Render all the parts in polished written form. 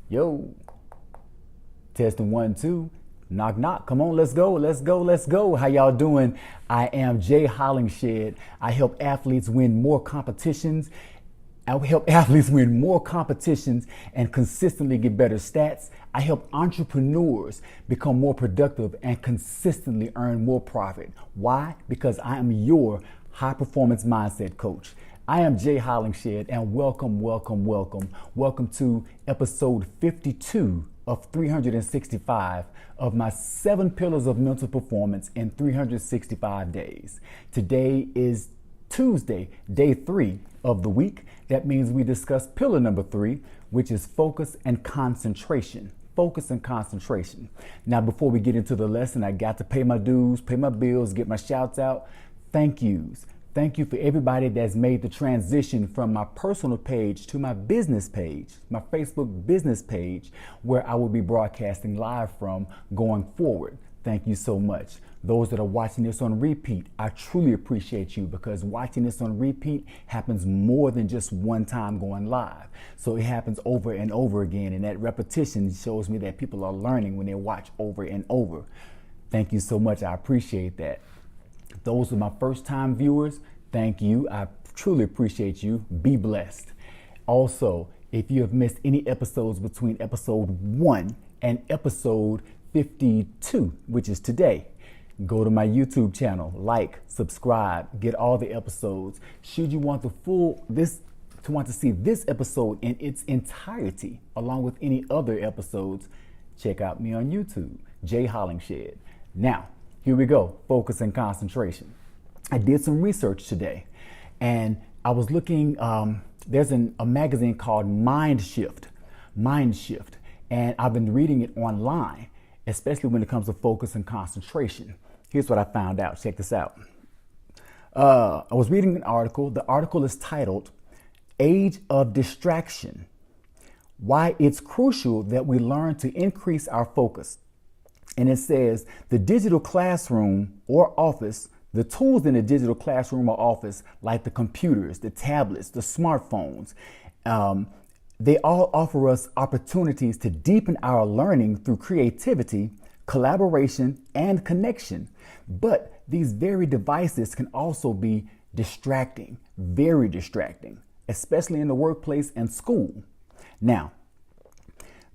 Yo, testing 1, 2. Knock, knock. Come on, let's go, let's go, let's go. How y'all doing? I am Jay Hollingshed. I help athletes win more competitions. I help athletes win more competitions and consistently get better stats. I help entrepreneurs become more productive and consistently earn more profit. Why? Because I am your high performance mindset coach. I am Jay Hollingshed, and welcome to episode 52 of 365 of my 7 pillars of mental performance in 365 days. Today is Tuesday, day 3 of the week. That means we discuss pillar number 3, which is focus and concentration. Focus and concentration. Now, before we get into the lesson, I got to pay my dues, pay my bills, get my shouts out. Thank yous. Thank you for everybody that's made the transition from my personal page to my business page, my Facebook business page, where I will be broadcasting live from going forward. Thank you so much. Those that are watching this on repeat, I truly appreciate you, because watching this on repeat happens more than just one time going live. So it happens over and over again, and that repetition shows me that people are learning when they watch over and over. Thank you so much. I appreciate that. Those are my first time viewers. Thank you. I truly appreciate you. Be blessed. Also, if you have missed any episodes between episode 1 and episode 52, which is today, go to my YouTube channel, like, subscribe, get all the episodes. Should you want to see this episode in its entirety, along with any other episodes, check out me on YouTube, Jay Hollingshed. Now, here we go, focus and concentration. I did some research today, and I was looking, there's a magazine called Mind Shift, and I've been reading it online, especially when it comes to focus and concentration. Here's what I found out. Check this out. I was reading an article. The article is titled Age of Distraction: Why It's Crucial That We Learn to Increase Our Focus. And it says the digital classroom or office, the tools in the digital classroom or office, like the computers, the tablets, the smartphones, they all offer us opportunities to deepen our learning through creativity, collaboration, and connection. But these very devices can also be distracting, very distracting, especially in the workplace and school. Now,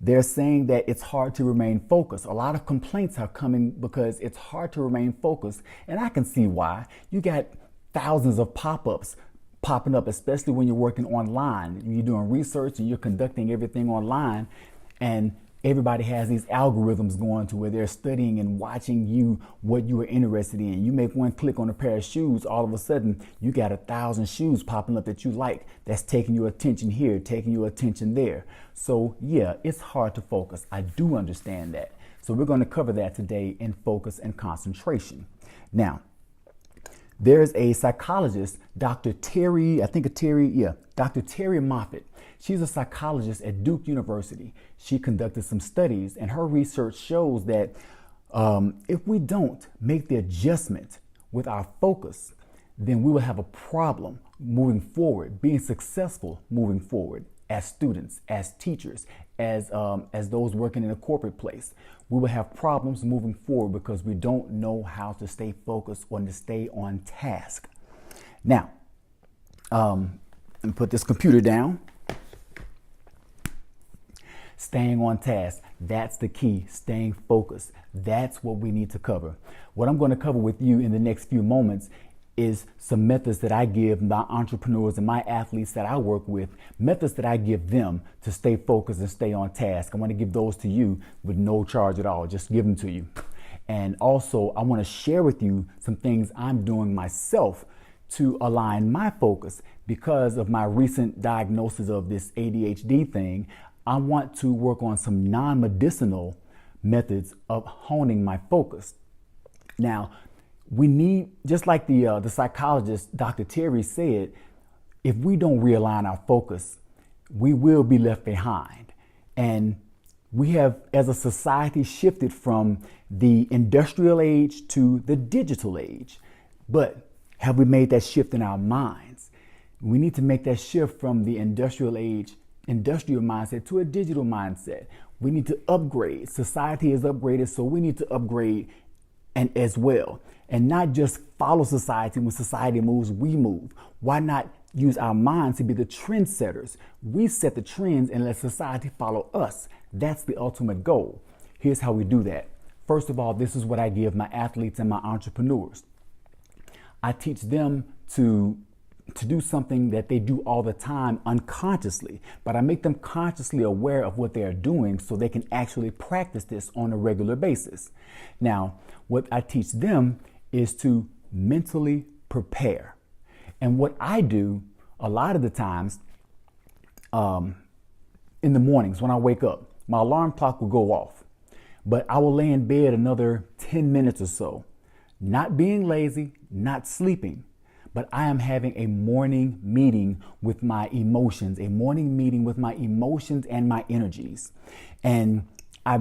they're saying that it's hard to remain focused. A lot of complaints are coming because it's hard to remain focused. And I can see why. You got thousands of pop-ups popping up, especially when you're working online. You're doing research and you're conducting everything online, and everybody has these algorithms going to where they're studying and watching you, what you are interested in. You make one click on a pair of shoes, all of a sudden you got 1,000 shoes popping up that you like, that's taking your attention here, taking your attention there. So yeah, it's hard to focus. I do understand that. So we're going to cover that today in focus and concentration. Now, there's a psychologist, Dr. Terry Moffitt. She's a psychologist at Duke University. She conducted some studies, and her research shows that if we don't make the adjustment with our focus, then we will have a problem moving forward, being successful moving forward as students, as teachers, as those working in a corporate place. We will have problems moving forward because we don't know how to stay focused or to stay on task. Now, let me put this computer down. Staying on task, that's the key. Staying focused, that's what we need to cover. What I'm going to cover with you in the next few moments is some methods that I give my entrepreneurs and my athletes that I work with, methods that I give them to stay focused and stay on task. I want to give those to you with no charge at all, just give them to you. And also, I want to share with you some things I'm doing myself to align my focus. Because of my recent diagnosis of this ADHD thing, I want to work on some non-medicinal methods of honing my focus. Now, we need, just like the psychologist, Dr. Terry said, if we don't realign our focus, we will be left behind. And we have, as a society, shifted from the industrial age to the digital age. But have we made that shift in our minds? We need to make that shift from the industrial age industrial mindset to a digital mindset. We need to upgrade. Society is upgraded, so we need to upgrade and as well. And not just follow society. When society moves, we move. Why not use our minds to be the trendsetters? We set the trends and let society follow us. That's the ultimate goal. Here's how we do that. First of all, this is what I give my athletes and my entrepreneurs. I teach them to do something that they do all the time unconsciously, but I make them consciously aware of what they are doing so they can actually practice this on a regular basis. Now, what I teach them is to mentally prepare. And what I do a lot of the times in the mornings when I wake up, my alarm clock will go off, but I will lay in bed another 10 minutes or so, not being lazy, not sleeping, but I am having a morning meeting with my emotions, and my energies. And I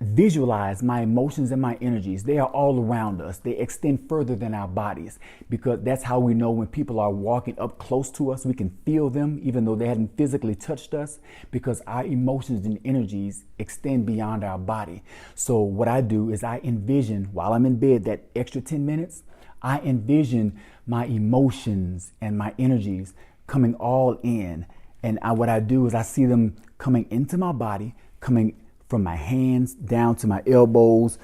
visualize my emotions and my energies. They are all around us. They extend further than our bodies, because that's how we know when people are walking up close to us. We can feel them even though they hadn't physically touched us, because our emotions and energies extend beyond our body. So what I do is I envision, while I'm in bed, that extra 10 minutes, I envision my emotions and my energies coming all in. And what I do is I see them coming into my body, coming from my hands down to my elbows,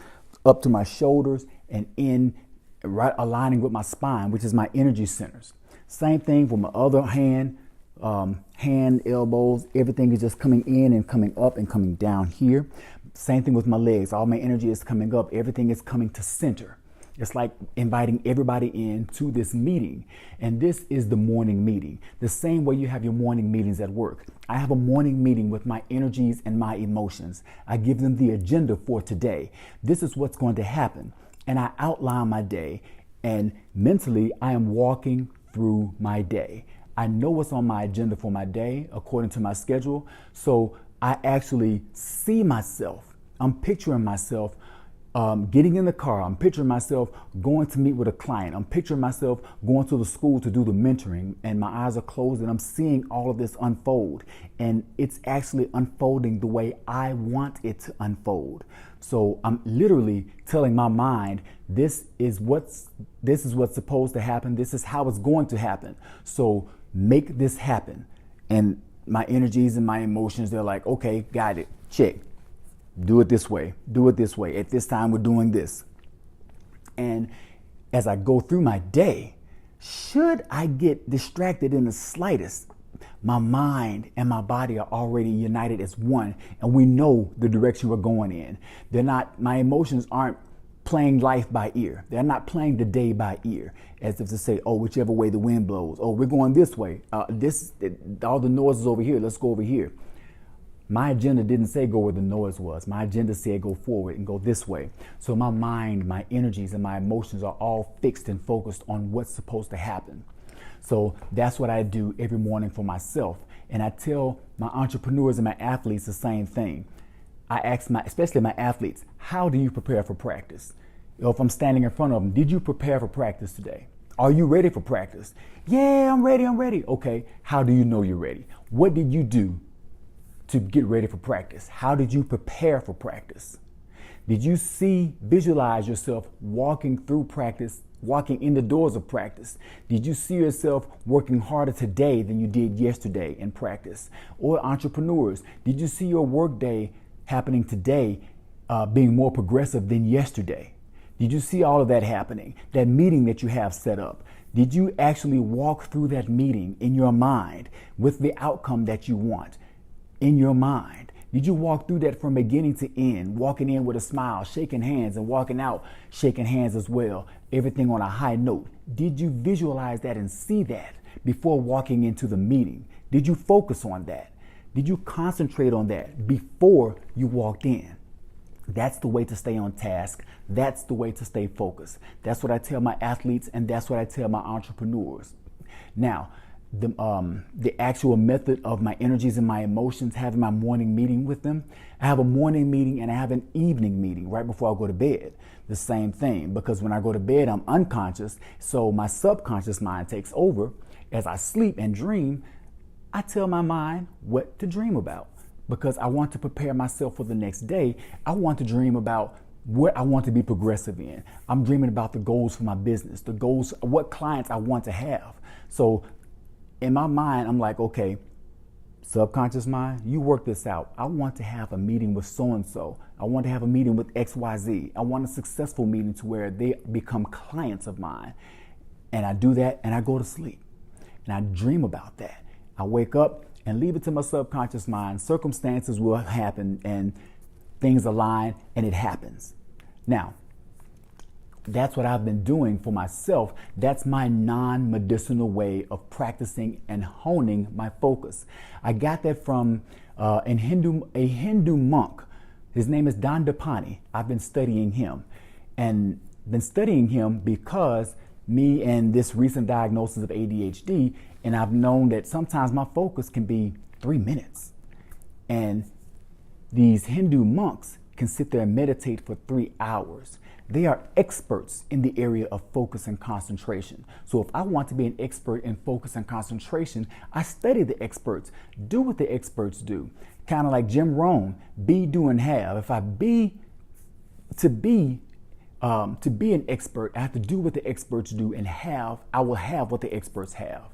up to my shoulders, and in, right aligning with my spine, which is my energy centers. Same thing for my other hand, elbows, everything is just coming in and coming up and coming down here. Same thing with my legs. All my energy is coming up. Everything is coming to center. It's like inviting everybody in to this meeting. And this is the morning meeting. The same way you have your morning meetings at work. I have a morning meeting with my energies and my emotions. I give them the agenda for today. This is what's going to happen. And I outline my day. And mentally, I am walking through my day. I know what's on my agenda for my day according to my schedule. So I actually see myself. I'm picturing myself getting in the car. I'm picturing myself going to meet with a client. I'm picturing myself going to the school to do the mentoring, and my eyes are closed and I'm seeing all of this unfold, and it's actually unfolding the way I want it to unfold. So I'm literally telling my mind, this is what's supposed to happen. This is how it's going to happen. So make this happen. And my energies and my emotions, they're like, okay, got it, check. Do it this way. Do it this way. At this time, we're doing this. And as I go through my day, should I get distracted in the slightest, my mind and my body are already united as one, and we know the direction we're going in. My emotions aren't playing life by ear. They're not playing the day by ear, as if to say, oh, whichever way the wind blows. Oh, we're going this way. All the noise is over here. Let's go over here. My agenda didn't say go where the noise was. My agenda said go forward and go this way. So my mind, my energies, and my emotions are all fixed and focused on what's supposed to happen. So that's what I do every morning for myself. And I tell my entrepreneurs and my athletes the same thing. I ask especially my athletes, how do you prepare for practice? If I'm standing in front of them, did you prepare for practice today? Are you ready for practice? Yeah, I'm ready. Okay, how do you know you're ready? What did you do to get ready for practice? How did you prepare for practice? Did you visualize yourself walking through practice, walking in the doors of practice? Did you see yourself working harder today than you did yesterday in practice? Or entrepreneurs, did you see your work day happening today being more progressive than yesterday? Did you see all of that happening? That meeting that you have set up, did you actually walk through that meeting in your mind with the outcome that you want? In your mind, did you walk through that from beginning to end, walking in with a smile, shaking hands, and walking out shaking hands as well, everything on a high note? Did you visualize that and see that before walking into the meeting? Did you focus on that? Did you concentrate on that before you walked in? That's the way to stay on task. That's the way to stay focused. That's what I tell my athletes, and that's what I tell my entrepreneurs. Now, the actual method of my energies and my emotions, having my morning meeting with them. I have a morning meeting and I have an evening meeting right before I go to bed. The same thing, because when I go to bed, I'm unconscious. So my subconscious mind takes over. As I sleep and dream, I tell my mind what to dream about because I want to prepare myself for the next day. I want to dream about what I want to be progressive in. I'm dreaming about the goals for my business, the goals, what clients I want to have. So in my mind, I'm like, okay, subconscious mind, you work this out. I want to have a meeting with so-and-so. I want to have a meeting with XYZ. I want a successful meeting to where they become clients of mine. And I do that and I go to sleep. And I dream about that. I wake up and leave it to my subconscious mind. Circumstances will happen and things align and it happens. Now, that's what I've been doing for myself. That's my non-medicinal way of practicing and honing my focus. I got that from a Hindu monk. His name is Dandapani. I've been studying him and been studying him because me and this recent diagnosis of ADHD, and I've known that sometimes my focus can be 3 minutes. And these Hindu monks can sit there and meditate for 3 hours. They are experts in the area of focus and concentration. So if I want to be an expert in focus and concentration, I study the experts, do what the experts do. Kind of like Jim Rohn, be, do, and have. If I to be an expert, I have to do what the experts do and I will have what the experts have.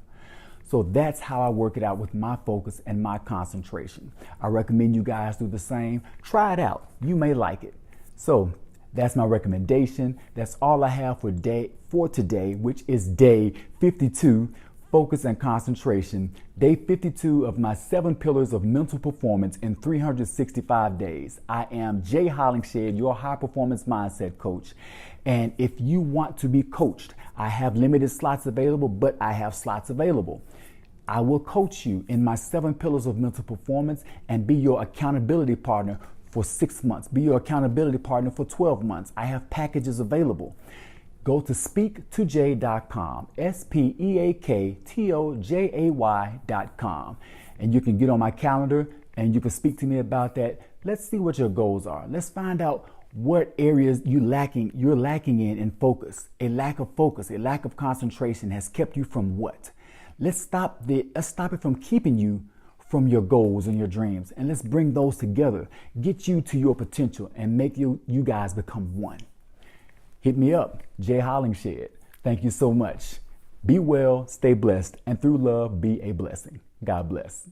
So that's how I work it out with my focus and my concentration. I recommend you guys do the same. Try it out. You may like it. So that's my recommendation. That's all I have for today, which is day 52, focus and concentration. Day 52 of my 7 pillars of mental performance in 365 days. I am Jay Hollingshed, your high performance mindset coach. And if you want to be coached, I have limited slots available, but I have slots available. I will coach you in my 7 pillars of mental performance and be your accountability partner for 6 months. Be your accountability partner for 12 months. I have packages available. Go to speaktojay.com, speaktojay.com, and you can get on my calendar and you can speak to me about that. Let's see what your goals are. Let's find out what areas you're lacking in focus. A lack of focus, a lack of concentration has kept you from what? Let's stop it from keeping you from your goals and your dreams, and let's bring those together, get you to your potential, and make you guys become one. Hit me up, Jay Hollingshed. Thank you so much. Be well, stay blessed, and through love, be a blessing. God bless.